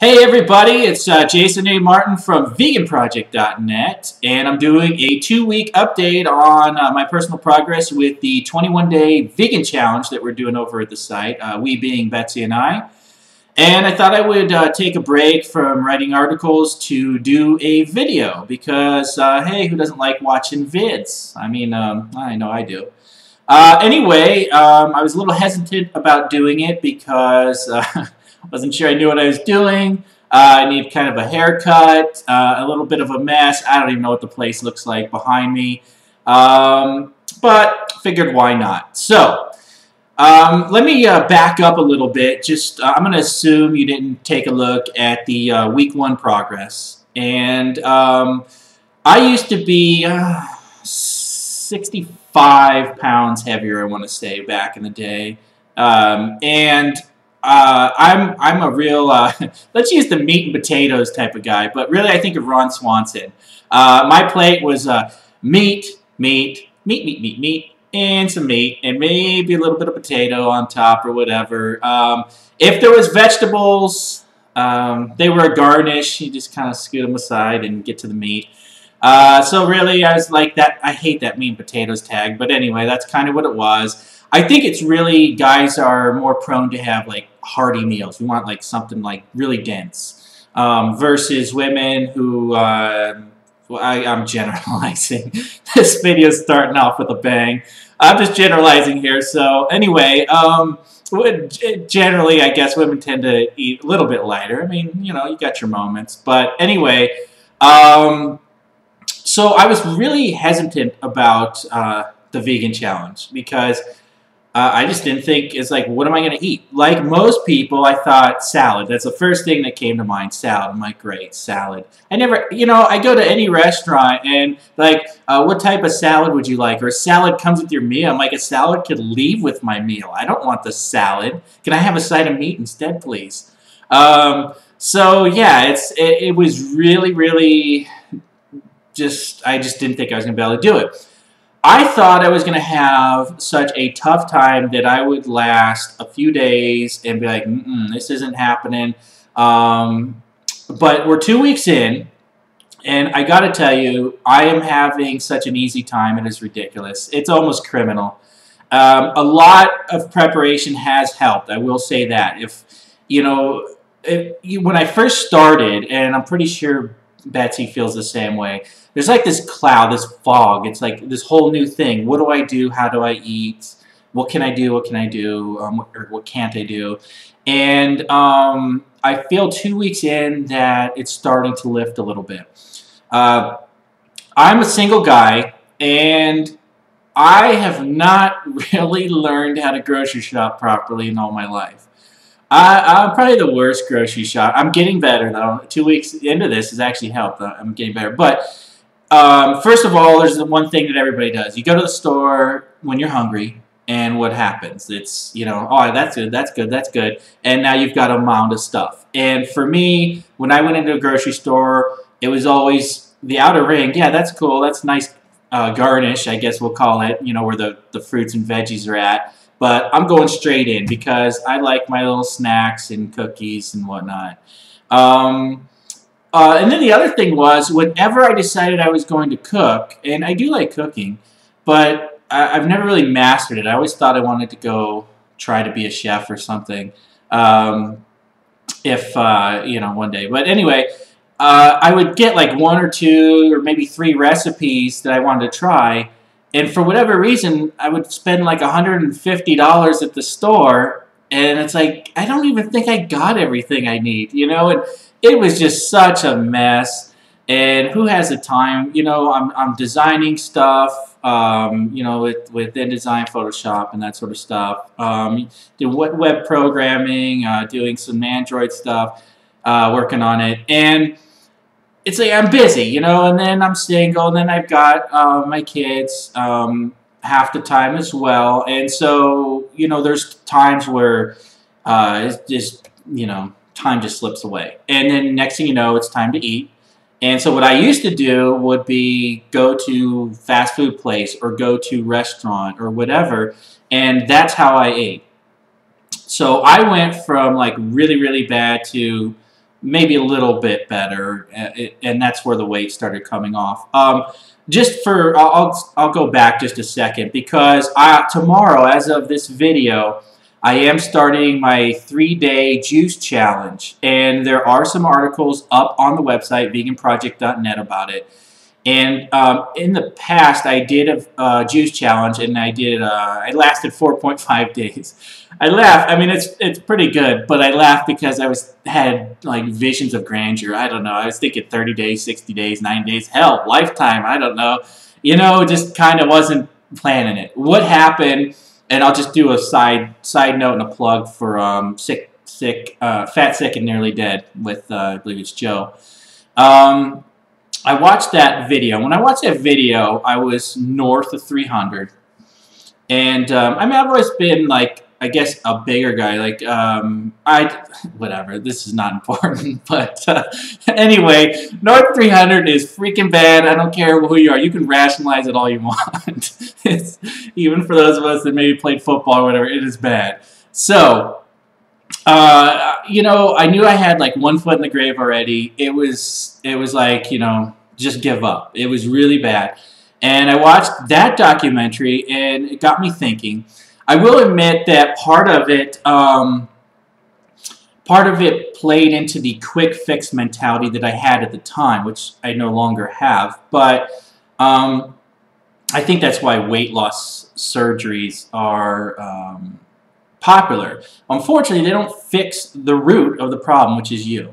Hey everybody, it's Jason A. Martin from veganproject.net, and I'm doing a 2-week update on my personal progress with the 21-day vegan challenge that we're doing over at the site, we being Betsy and I. And I thought I would take a break from writing articles to do a video because, hey, who doesn't like watching vids? I mean, I know I do. Anyway, I was a little hesitant about doing it because wasn't sure I knew what I was doing. I need kind of a haircut, a little bit of a mess. I don't even know what the place looks like behind me. But figured why not. So, let me back up a little bit. Just I'm going to assume you didn't take a look at the week 1 progress. And I used to be 65 pounds heavier, I want to say, back in the day. I'm a real, let's use the meat and potatoes type of guy, but really I think of Ron Swanson. My plate was meat, and some meat, and maybe a little bit of potato on top or whatever. If there was vegetables, they were a garnish. You just kind of scoot them aside and get to the meat. So really I was like that. I hate that meat and potatoes tag, but anyway, that's kind of what it was. I think it's really, guys are more prone to have like hearty meals. We want like something like really dense versus women who, I'm generalizing. This video's starting off with a bang. I'm just generalizing here. So anyway, generally I guess women tend to eat a little bit lighter. I mean, you know, you got your moments. But anyway, so I was really hesitant about the vegan challenge because I just didn't think, it's like, what am I going to eat? Like most people, I thought salad. That's the first thing that came to mind, salad. I'm like, great, salad. I never, you know, I go to any restaurant and like, what type of salad would you like? Or a salad comes with your meal. I'm like, a salad could leave with my meal. I don't want the salad. Can I have a side of meat instead, please? So yeah, it was really just, I just didn't think I was going to be able to do it. I thought I was going to have such a tough time that I would last a few days and be like, this isn't happening. But we're 2 weeks in, and I got to tell you, I am having such an easy time. It is ridiculous. It's almost criminal. A lot of preparation has helped. I will say that. If you know, when I first started, and I'm pretty sure Betsy feels the same way. There's like this cloud, this fog. It's like this whole new thing. What do I do? How do I eat? What can I do? What can I do? Or what can't I do? And I feel 2 weeks in that it's starting to lift a little bit. I'm a single guy, and I have not really learned how to grocery shop properly in all my life. I'm probably the worst grocery shop. I'm getting better, though. 2 weeks into this has actually helped. I'm getting better. But first of all, there's the one thing that everybody does. You go to the store when you're hungry, and what happens? It's, you know, oh, that's good, that's good, that's good. And now you've got a mound of stuff. And for me, when I went into a grocery store, it was always the outer ring. Yeah, that's cool. That's nice garnish, I guess we'll call it, you know, where the fruits and veggies are at. But I'm going straight in because I like my little snacks and cookies and whatnot. And then the other thing was, whenever I decided I was going to cook, and I do like cooking, but I've never really mastered it. I always thought I wanted to go try to be a chef or something, if, you know, one day. But anyway, I would get like 1 or 2 or maybe 3 recipes that I wanted to try. And for whatever reason, I would spend like $150 at the store, and it's like, I don't even think I got everything I need, you know? And it was just such a mess. And who has the time? You know, I'm designing stuff, you know, with InDesign, Photoshop, and that sort of stuff. Doing web programming, doing some Android stuff, working on it. And it's like I'm busy, you know, and then I'm single, and then I've got my kids half the time as well. And so, you know, there's times where it's just, you know, time just slips away. And then next thing you know, it's time to eat. And so what I used to do would be go to fast food place or go to restaurant or whatever, and that's how I ate. So I went from like really, really bad to maybe a little bit better, and that's where the weight started coming off. Just for, I'll go back just a second, because tomorrow, as of this video, I am starting my 3-day juice challenge, and there are some articles up on the website, veganproject.net, about it. And in the past, I did a juice challenge, and I lasted 4.5 days. I laughed. I mean, it's pretty good, but I laughed because I had like visions of grandeur. I don't know. I was thinking 30 days, 60 days, 9 days, hell, lifetime. I don't know. You know, just kind of wasn't planning it. What happened? And I'll just do a side note and a plug for Fat, Sick, and Nearly Dead with I believe it's Joe. I watched that video. When I watched that video, I was north of 300. And, I mean, I've always been, like, I guess, a bigger guy. Like, whatever, this is not important. But, anyway, north 300 is freaking bad. I don't care who you are. You can rationalize it all you want. Even for those of us that maybe played football or whatever, it is bad. So, you know, I knew I had like 1 foot in the grave already. It was like, you know, just give up. It was really bad. And I watched that documentary, and it got me thinking. I will admit that part of it played into the quick fix mentality that I had at the time, which I no longer have. But I think that's why weight loss surgeries are popular. Unfortunately, they don't fix the root of the problem, which is you.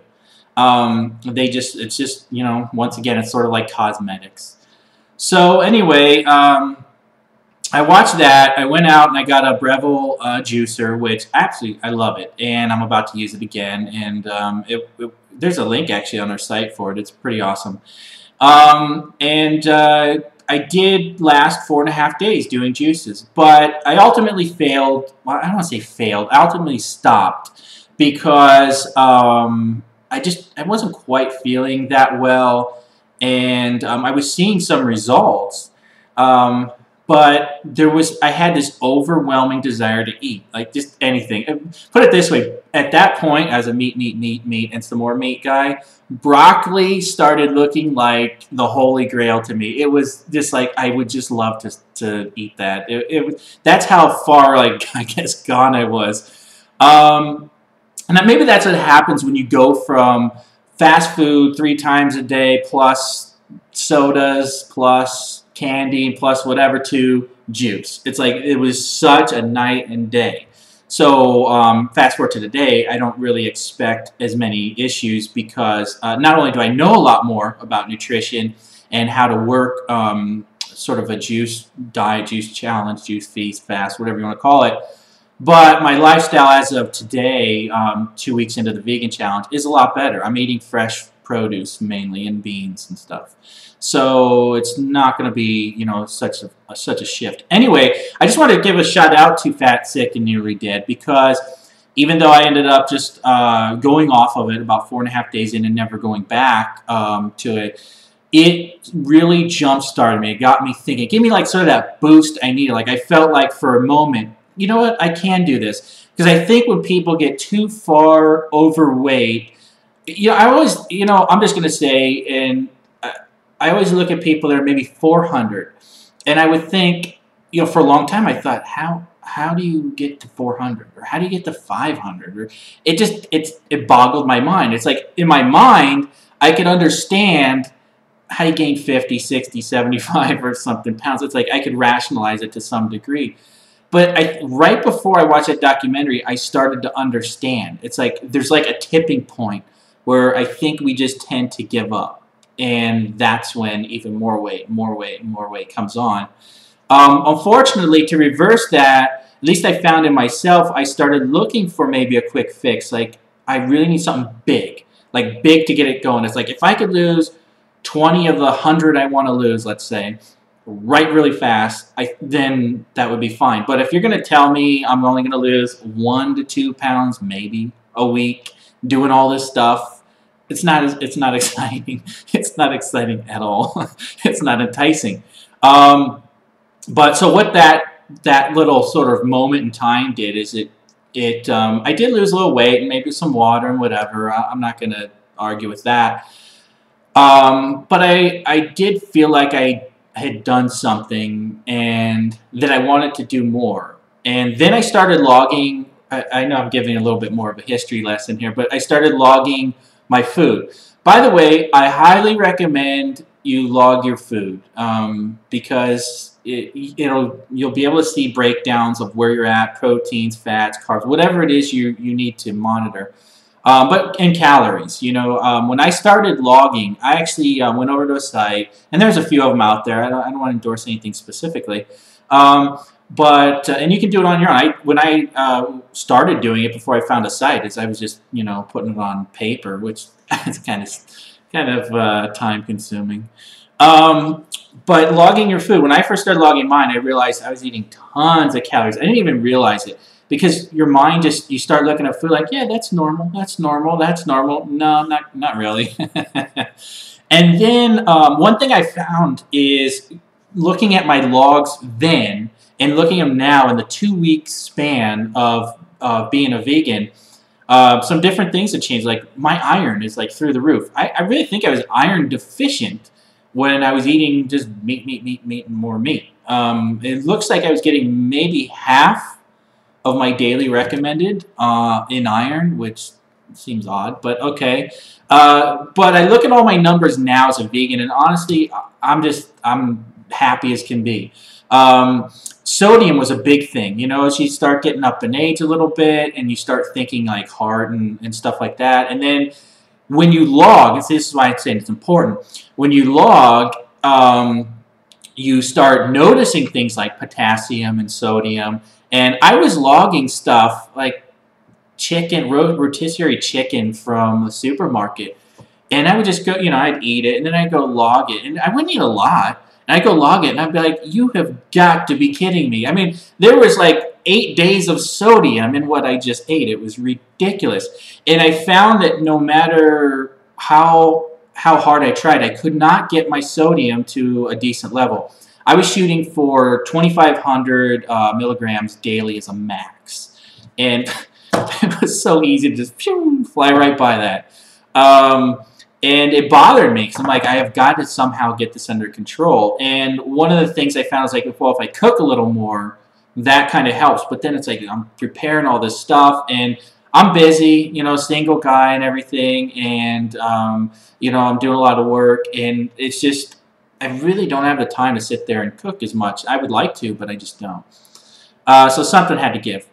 It's just, you know, once again, it's sort of like cosmetics. So anyway, I watched that. I went out and I got a Breville juicer, which actually I love it, and I'm about to use it again. And there's a link actually on our site for it. It's pretty awesome. I did last 4.5 days doing juices, but I ultimately failed. Well, I don't want to say failed. I ultimately stopped because I wasn't quite feeling that well, and I was seeing some results, but I had this overwhelming desire to eat, like just anything. Put it this way: at that point, as a meat, and some more meat guy, broccoli started looking like the holy grail to me. It was just like I would just love to eat that. That's how far, like, I guess, gone I was. And maybe that's what happens when you go from fast food 3 times a day plus sodas plus candy plus whatever to juice. It's like it was such a night and day. So fast forward to today, I don't really expect as many issues because not only do I know a lot more about nutrition and how to work sort of a juice diet, juice challenge, juice feast, fast, whatever you want to call it, but my lifestyle as of today, 2 weeks into the vegan challenge, is a lot better. I'm eating fresh produce mainly and beans and stuff. So it's not going to be, you know, such a shift. Anyway, I just wanted to give a shout out to Fat, Sick, and Nearly Dead, because even though I ended up just going off of it about 4.5 days in and never going back to it, it really jump-started me. It got me thinking. It gave me like sort of that boost I needed. Like I felt like for a moment, you know what, I can do this. Because I think when people get too far overweight, you know, I always, you know, I'm just going to say, and I always look at people that are maybe 400, and I would think, you know, for a long time I thought, how do you get to 400, or how do you get to 500? Or it boggled my mind. It's like in my mind I could understand how you gain 50, 60, 75 or something pounds. It's like I could rationalize it to some degree. But right before I watched that documentary, I started to understand. It's like there's like a tipping point where I think we just tend to give up. And that's when even more weight comes on. Unfortunately, to reverse that, at least I found in myself, I started looking for maybe a quick fix. Like, I really need something big. Like, big to get it going. It's like, if I could lose 20 of the 100 I want to lose, let's say, really fast, then that would be fine. But if you're going to tell me I'm only going to lose 1 to 2 pounds maybe a week doing all this stuff, it's not exciting. It's not exciting at all. It's not enticing. But so what that little sort of moment in time did is I did lose a little weight and maybe some water and whatever. I'm not gonna argue with that. But I did feel like I had done something and that I wanted to do more. And then I started logging. I know I'm giving a little bit more of a history lesson here, but I started logging my food. By the way, I highly recommend you log your food because you'll be able to see breakdowns of where you're at, proteins, fats, carbs, whatever it is you need to monitor. And calories. When I started logging, I actually went over to a site, and there's a few of them out there. I don't want to endorse anything specifically. And you can do it on your own. When I started doing it before I found a site, I was just putting it on paper, which is kind of time consuming. But logging your food. When I first started logging mine, I realized I was eating tons of calories. I didn't even realize it. Because your mind you start looking at food like, yeah, that's normal, that's normal, that's normal. No, not really. And then one thing I found is looking at my logs then and looking at them now in the 2-week span of being a vegan, some different things have changed. Like my iron is like through the roof. I really think I was iron deficient when I was eating just meat, and more meat. It looks like I was getting maybe half of my daily recommended in iron, which seems odd, but okay. But I look at all my numbers now as a vegan, and honestly, I'm happy as can be. Sodium was a big thing, as you start getting up in age a little bit, and you start thinking like heart and stuff like that. And then when you log, this is why I'm saying it's important. When you log, you start noticing things like potassium and sodium. And I was logging stuff like chicken, rotisserie chicken from the supermarket. And I would just go, I'd eat it, and then I'd go log it. And I wouldn't eat a lot. And I'd go log it, and I'd be like, you have got to be kidding me. I mean, there was like 8 days of sodium in what I just ate. It was ridiculous. And I found that no matter how hard I tried, I could not get my sodium to a decent level. I was shooting for 2,500 milligrams daily as a max. And it was so easy to just fly right by that. And it bothered me because I'm like, I have got to somehow get this under control. And one of the things I found is like, well, if I cook a little more, that kind of helps. But then it's like I'm preparing all this stuff, and I'm busy, single guy and everything. And, I'm doing a lot of work. And it's just, I really don't have the time to sit there and cook as much. I would like to, but I just don't. So something had to give.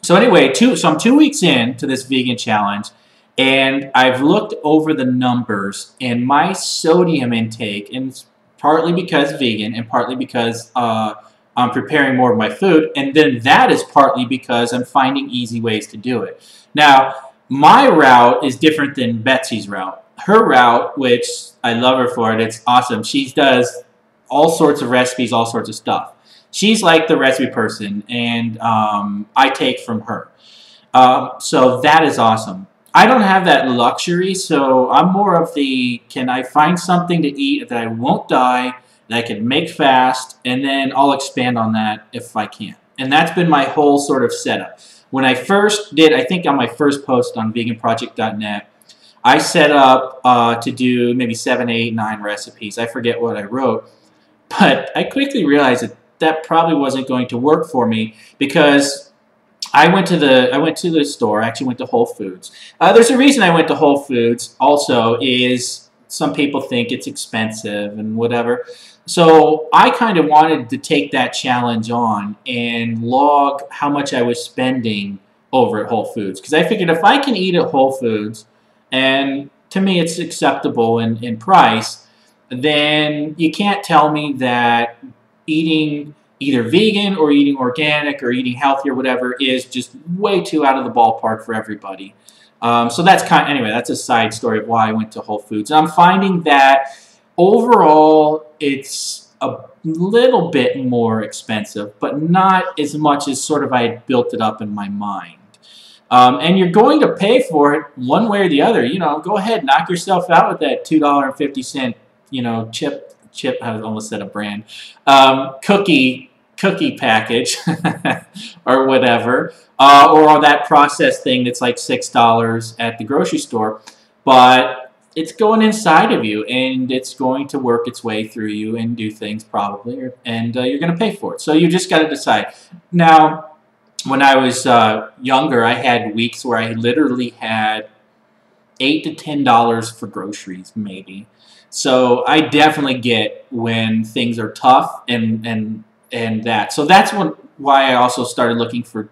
So anyway, so I'm 2 weeks into this vegan challenge, and I've looked over the numbers, and my sodium intake, and it's partly because vegan and partly because I'm preparing more of my food, and then that is partly because I'm finding easy ways to do it. Now, my route is different than Betsy's route. Her route, which I love her for it, it's awesome. She does all sorts of recipes, all sorts of stuff. She's like the recipe person, and I take from her. So that is awesome. I don't have that luxury, so I'm more of the, can I find something to eat that I won't die, that I can make fast, and then I'll expand on that if I can. And that's been my whole sort of setup. When I first did, I think on my first post on veganproject.net, I set up to do maybe 7, 8, 9 recipes. I forget what I wrote, but I quickly realized that probably wasn't going to work for me because I went to the store. I actually went to Whole Foods. There's a reason I went to Whole Foods. Also, is some people think it's expensive and whatever. So I kind of wanted to take that challenge on and log how much I was spending over at Whole Foods, because I figured if I can eat at Whole Foods, and to me it's acceptable in price, then you can't tell me that eating either vegan or eating organic or eating healthy or whatever is just way too out of the ballpark for everybody. So that's anyway, that's a side story of why I went to Whole Foods. And I'm finding that overall it's a little bit more expensive, but not as much as sort of I had built it up in my mind. And you're going to pay for it one way or the other. Go ahead, knock yourself out with that $2.50, chip, I almost said a brand, cookie package or whatever, or that processed thing that's like $6 at the grocery store. but it's going inside of you, and it's going to work its way through you and do things probably, and you're going to pay for it. So you just got to decide. Now, when I was younger, I had weeks where I literally had $8 to $10 for groceries, maybe. So I definitely get when things are tough and that. So that's why I also started looking for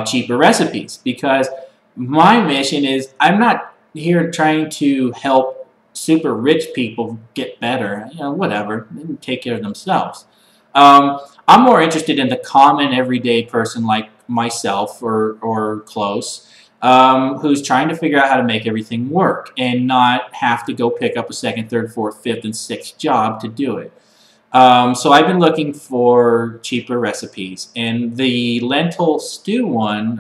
cheaper recipes, because my mission is I'm not here trying to help super rich people get better. You know, whatever, they can take care of themselves. I'm more interested in the common everyday person like myself or close, who's trying to figure out how to make everything work and not have to go pick up a second, third, fourth, fifth, and sixth job to do it. So I've been looking for cheaper recipes, and the lentil stew one,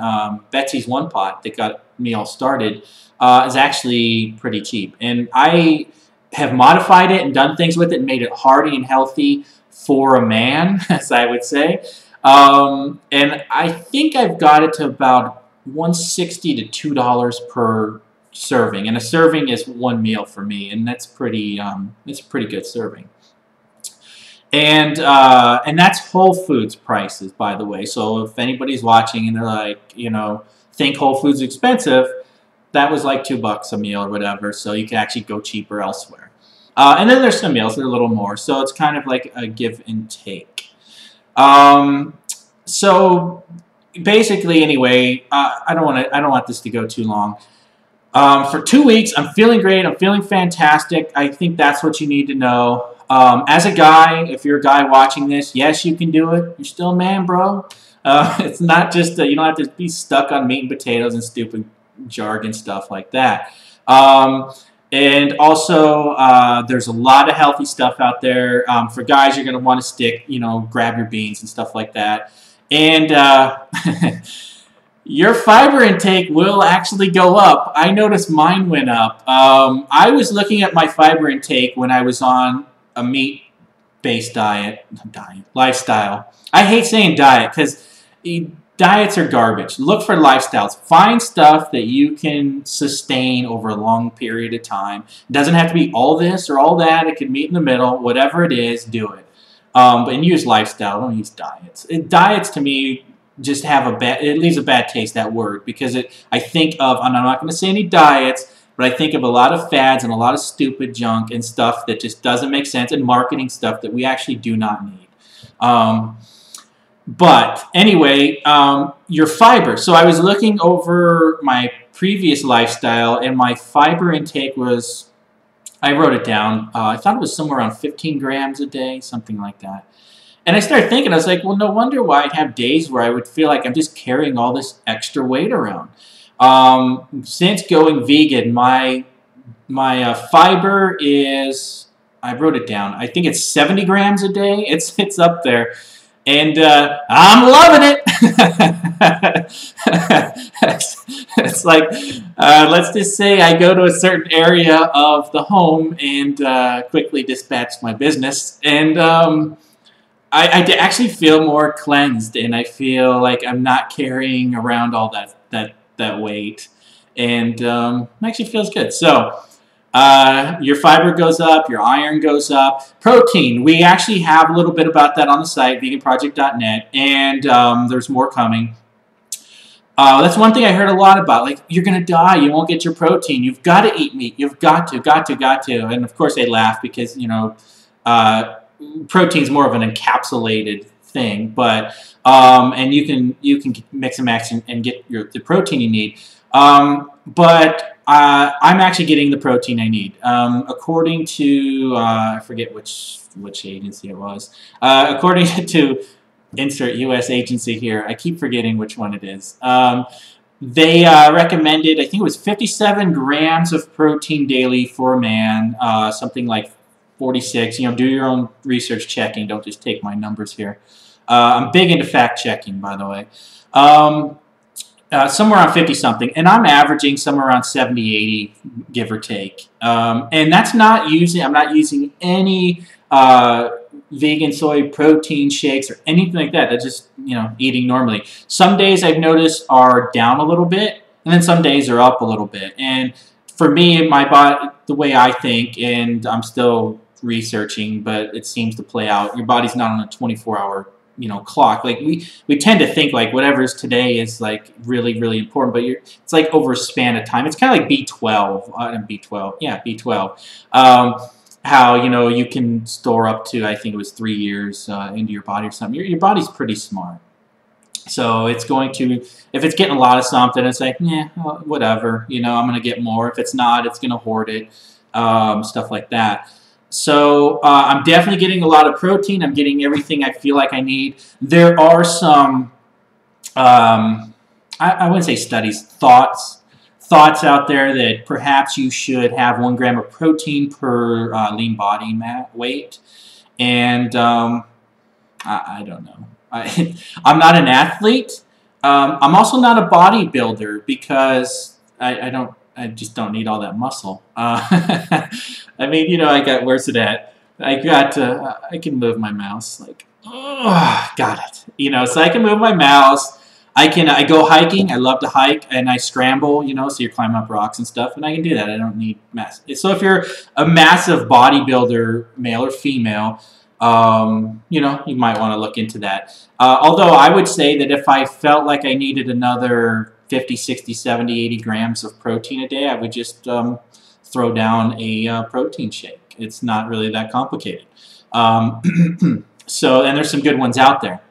Betsy's One Pot, that got me all started, is actually pretty cheap. And I have modified it and done things with it and made it hearty and healthy for a man, as I would say. And I think I've got it to about $1.60 to $2 per serving, and a serving is one meal for me, and that's pretty. It's a pretty good serving. And that's Whole Foods prices, by the way. So if anybody's watching and they're like, you know, think Whole Foods is expensive, that was like $2 a meal or whatever. So you can actually go cheaper elsewhere. And then there's some meals that are a little more. So it's kind of like a give and take. So basically, anyway, I don't want this to go too long. For 2 weeks, I'm feeling great. I'm feeling fantastic. I think that's what you need to know. As a guy, if you're a guy watching this, yes, you can do it. You're still a man, bro. It's not just you don't have to be stuck on meat and potatoes and stupid jargon stuff like that. And also, there's a lot of healthy stuff out there. For guys, you're going to want to stick, you know, grab your beans and stuff like that. And your fiber intake will actually go up. I noticed mine went up. I was looking at my fiber intake when I was on a meat-based lifestyle. I hate saying diet because diets are garbage. Look for lifestyles. Find stuff that you can sustain over a long period of time. It doesn't have to be all this or all that. It can meet in the middle. Whatever it is, do it. But use lifestyle. Don't use diets. Diets to me just have it leaves a bad taste, that word, because I think of, and I'm not going to say any diets, but I think of a lot of fads and a lot of stupid junk and stuff that just doesn't make sense, and marketing stuff that we actually do not need. But anyway, your fiber. So I was looking over my previous lifestyle, and my fiber intake was, I wrote it down, I thought it was somewhere around 15 grams a day, something like that. And I started thinking, I was like, well, no wonder why I'd have days where I would feel like I'm just carrying all this extra weight around. Since going vegan, my fiber is, I wrote it down, I think it's 70 grams a day. It's up there. And I'm loving it. It's like, let's just say I go to a certain area of the home and quickly dispatch my business. And I actually feel more cleansed, and I feel like I'm not carrying around all that weight, and it actually feels good. So your fiber goes up, your iron goes up. Protein, we actually have a little bit about that on the site, veganproject.net, and there's more coming. That's one thing I heard a lot about, like, you're going to die, you won't get your protein, you've got to eat meat, you've got to. And of course they laugh because, you know, protein's more of an encapsulated thing, but and you can mix and match and get the protein you need. But I'm actually getting the protein I need. According to I forget which agency it was. According to insert U.S. agency here, I keep forgetting which one it is. They recommended, I think it was 57 grams of protein daily for a man, something like 46. You know, do your own research checking. Don't just take my numbers here. I'm big into fact checking, by the way. Somewhere around 50-something, and I'm averaging somewhere around 70, 80, give or take. And that's not using, I'm not using any vegan soy protein shakes or anything like that. That's just, you know, eating normally. Some days I've noticed are down a little bit, and then some days are up a little bit. And for me, my body, the way I think, and I'm still researching, but it seems to play out. Your body's not on a 24-hour, clock. Like we tend to think like whatever is today is like really, really important, but it's like over a span of time. It's kind of like B12, B12. How you can store up to, I think it was 3 years into your body or something. Your body's pretty smart. So it's going to, if it's getting a lot of something, it's like, whatever, I'm going to get more. If it's not, it's going to hoard it, stuff like that. So I'm definitely getting a lot of protein. I'm getting everything I feel like I need. There are some, I wouldn't say studies, thoughts out there that perhaps you should have 1 gram of protein per lean body weight. And I don't know. I'm not an athlete. I'm also not a bodybuilder because I just don't need all that muscle. I mean, where's it at? I can move my mouse. Like, got it. So I can move my mouse. I go hiking. I love to hike, and I scramble, so you're climbing up rocks and stuff, and I can do that. I don't need mass. So if you're a massive bodybuilder, male or female, you might want to look into that. Although I would say that if I felt like I needed another 50, 60, 70, 80 grams of protein a day, I would just throw down a protein shake. It's not really that complicated. So, and there's some good ones out there.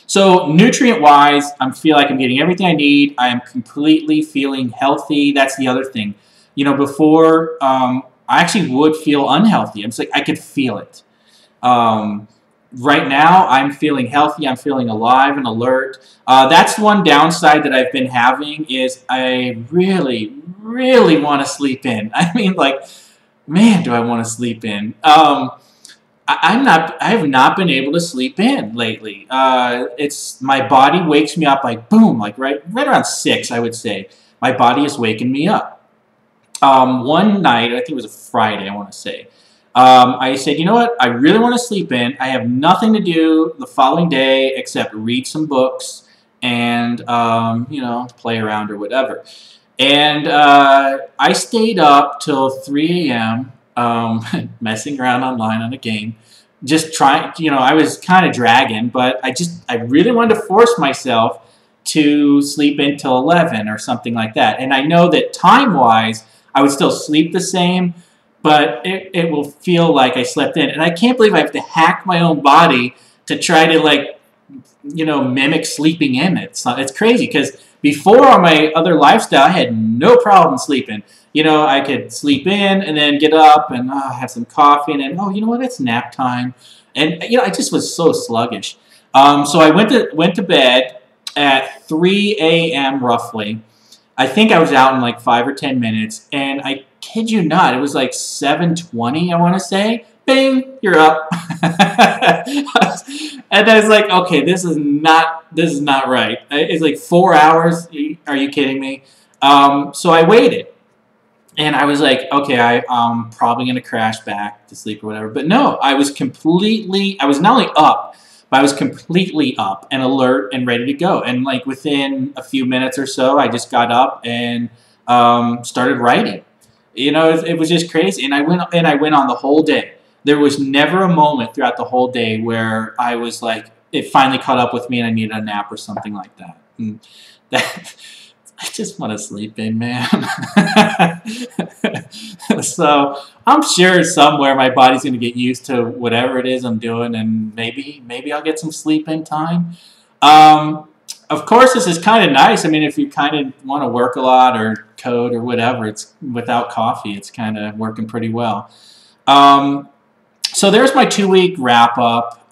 So nutrient-wise, I feel like I'm getting everything I need. I am completely feeling healthy. That's the other thing. Before, I actually would feel unhealthy. I'm just like, I could feel it. Right now, I'm feeling healthy. I'm feeling alive and alert. That's one downside that I've been having is I really, really want to sleep in. I mean, like, man, do I want to sleep in. I have not been able to sleep in lately. My body wakes me up like boom, like right around 6, I would say. My body is waking me up. One night, I think it was a Friday, I want to say. I said, you know what? I really want to sleep in. I have nothing to do the following day except read some books and play around or whatever. And I stayed up till 3 a.m. Messing around online on a game, just trying. I was kind of dragging, but I really wanted to force myself to sleep until 11 or something like that. And I know that time-wise, I would still sleep the same, but it will feel like I slept in. And I can't believe I have to hack my own body to try to mimic sleeping in. It's crazy because before on my other lifestyle, I had no problem sleeping. I could sleep in and then get up and have some coffee and then, you know what, it's nap time. And, I just was so sluggish. So I went to bed at 3 a.m. roughly. I think I was out in like 5 or 10 minutes. And I kid you not, it was like 7:20, I want to say. Bing, you're up. And I was like, okay, this is not right. It's like 4 hours. Are you kidding me? So I waited. And I was like, okay, I'm probably going to crash back to sleep or whatever. But no, I was not only up, but I was completely up and alert and ready to go. And like within a few minutes or so, I just got up and started writing. It was just crazy. And I went on the whole day. There was never a moment throughout the whole day where I was like, it finally caught up with me and I needed a nap or something like that. And I just want to sleep in, man. So I'm sure somewhere my body's going to get used to whatever it is I'm doing, and maybe I'll get some sleep in time. Of course, this is kind of nice. I mean, if you kind of want to work a lot or code or whatever, it's without coffee, it's kind of working pretty well. So there's my 2-week wrap up.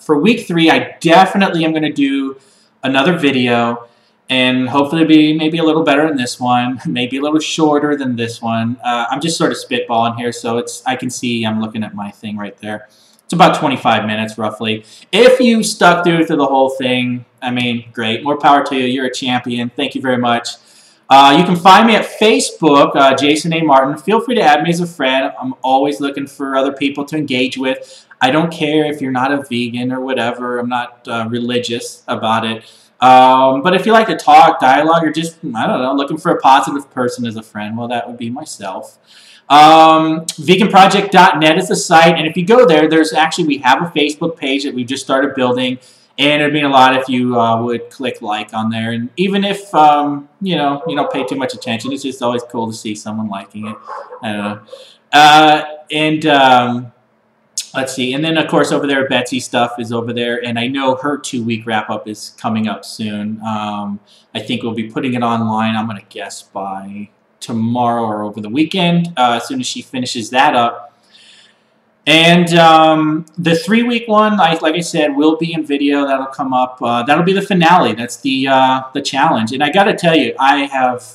For week 3, I definitely am going to do another video. And hopefully it'll be maybe a little better than this one, maybe a little shorter than this one. I'm just sort of spitballing here, so I can see I'm looking at my thing right there. It's about 25 minutes roughly. If you stuck through the whole thing, I mean, great. More power to you. You're a champion. Thank you very much. You can find me at Facebook, Jason A. Martin. Feel free to add me as a friend. I'm always looking for other people to engage with. I don't care if you're not a vegan or whatever. I'm not religious about it. But if you like to talk, dialogue, or just, I don't know, looking for a positive person as a friend, well, that would be myself. Veganproject.net is the site, and if you go there, we have a Facebook page that we've just started building, and it'd mean a lot if you would click like on there. And even if you don't pay too much attention, it's just always cool to see someone liking it. I don't know. Let's see, and then of course over there, Betsy stuff is over there, and I know her 2-week wrap-up is coming up soon. I think we'll be putting it online, I'm going to guess, by tomorrow or over the weekend, as soon as she finishes that up. And the 3-week one, like I said, will be in video. That'll come up. That'll be the finale. That's the challenge. And I got to tell you, I have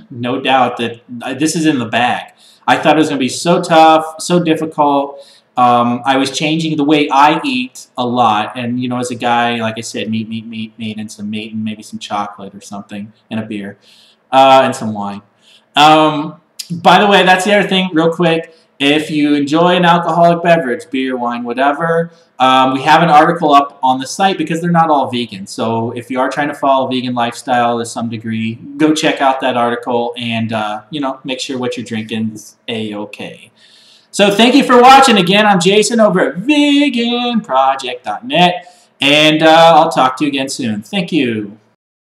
no doubt that this is in the bag. I thought it was going to be so tough, so difficult. I was changing the way I eat a lot, and as a guy, like I said, meat, and some meat, and maybe some chocolate or something, and a beer, and some wine. By the way, that's the other thing, real quick. If you enjoy an alcoholic beverage, beer, wine, whatever, we have an article up on the site because they're not all vegan. So if you are trying to follow a vegan lifestyle to some degree, go check out that article and make sure what you're drinking is A-okay. So thank you for watching. Again, I'm Jason over at veganproject.net, and I'll talk to you again soon. Thank you.